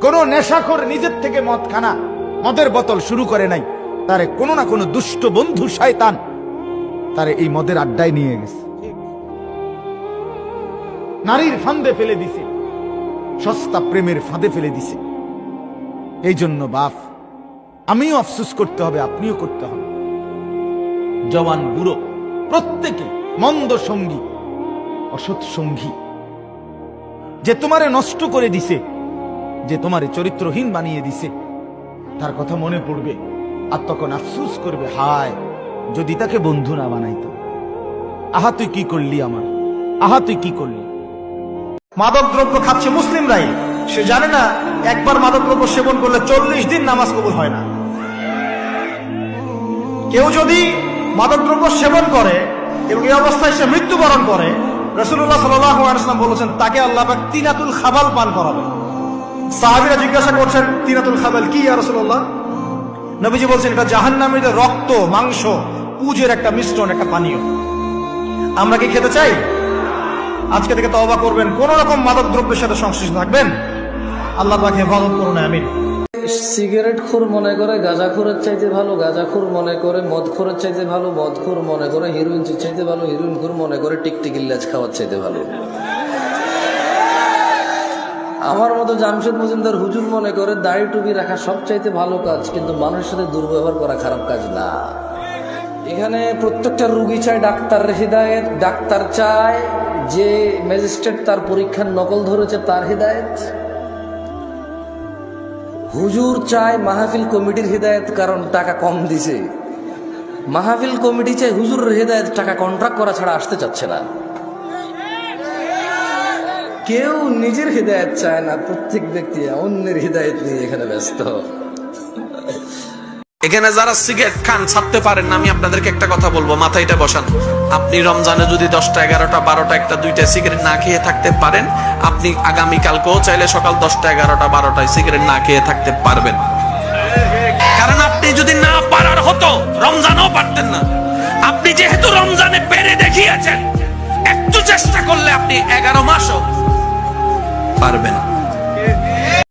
কোন নেশাখোর নিজের থেকে মদ খানা, মদের বোতল শুরু করে নাই, তারে কোনো না কোনো দুষ্ট বন্ধু শয়তান তারে এই মদের আড্ডায় নিয়ে গেছে, নারীর ফাঁদে ফেলে দিছে, সস্তা প্রেমের ফাঁদে ফেলে দিছে। এই জন্য বাপ, আমিও আফসোস করতে হবে, আপনিও করতে হবে। জওয়ান বুড়ো প্রত্যেকে মন্দ সঙ্গী, অসৎ সঙ্গী, যে তোমারে নষ্ট করে দিছে, যে তোমারে চরিত্রহীন বানিয়ে দিছে, তার কথা মনে পড়বে আর তখন আফসোস করবে, হায় যদি তাকে বন্ধু না বানাইতো। আহা তুই কি করলি আমার, আহা তুই কি করলি। মাদক দ্রব্য খাচ্ছে মুসলিমরাই, সে জানে না একবার মাদক দ্রব্য সেবন করলে 40 দিন নামাজ কবুল হয় না। কেউ যদি মাদক দ্রব্য সেবন করে এবং এই অবস্থায় সে মৃত্যুবরণ করে, রাসূলুল্লাহ সাল্লাল্লাহু আলাইহি ওয়াসাল্লাম বলেছেন তাকে আল্লাহ পাক তিনাতুল খাবাল পান করাবে। সাহাবীরা জিজ্ঞাসা করছেন, তিনাতুল খাবাল কি ইয়া রাসূলুল্লাহ? নবীজি বলছেন, এটা জাহান্নামীদের রক্ত, মাংস, পুজের একটা মিশ্রণ, একটা পানীয়। আমরা কি খেতে চাই? আজকে থেকে তওবা করবেন, কোন রকম মাদক দ্রব্যের সাথে সংশ্লিষ্ট থাকবেন। আল্লাহ পাক হেফাজত করুন, আমিন। সিগারেট খোর মনে করে গাঁজাখোরের চাইতে ভালো, গাঁজাখোর মনে করে মদখোরের চাইতে ভালো, মদখোর মনে করে হিরোইন চাইতে ভালো, হিরোইন খোর মনে করে টিকটিকির লেজ খাওয়ার চাইতে ভালো। আমার মতো জামশেদ মজুমদার হুজুর মনে করে দাড়ি টুপি রাখা সব চাইতে ভালো কাজ, কিন্তু মানুষের সাথে দুর্ব্যবহার করা খারাপ কাজ না। এখানে প্রত্যেকটা রুগী চায় ডাক্তার হিদায়েত, ডাক্তার চায় যে ম্যাজিস্ট্রেট তার পরীক্ষার নকল ধরেছে তার হিদায়েত, হুজুর চায় মাহফিল কমিটির হিদায়েত, কারণ টাকা কম দিছে। মাহফিল কমিটি চায় হুজুরের হিদায়েত, টাকা কন্ট্রাক্ট করা ছাড়া আসতে চাচ্ছে না। কেউ নিজের হিদায়েত চায় না, প্রত্যেক ব্যক্তি অন্যের হিদায়েত নিয়ে এখানে ব্যস্ত। এখানে যারা সিগারেট খান ছাড়তে পারেন না, আমি আপনাদেরকে একটা কথা বলবো, মাথায় এটা বসান। আপনি রমজানে যদি 10টা 11টা 12টা 1টা 2টা সিগারেট না খেয়ে থাকতে পারেন, আপনি আগামী কালকেও চাইলে সকাল 10টা 11টা 12টায় সিগারেট না খেয়ে থাকতে পারবেন। কারণ আপনি যদি না পারার হতো, রমজানও পারতেন না। আপনি যেহেতু রমজানে পেরে দেখিয়েছেন, একটু চেষ্টা করলে আপনি 11 মাসও পারবেন।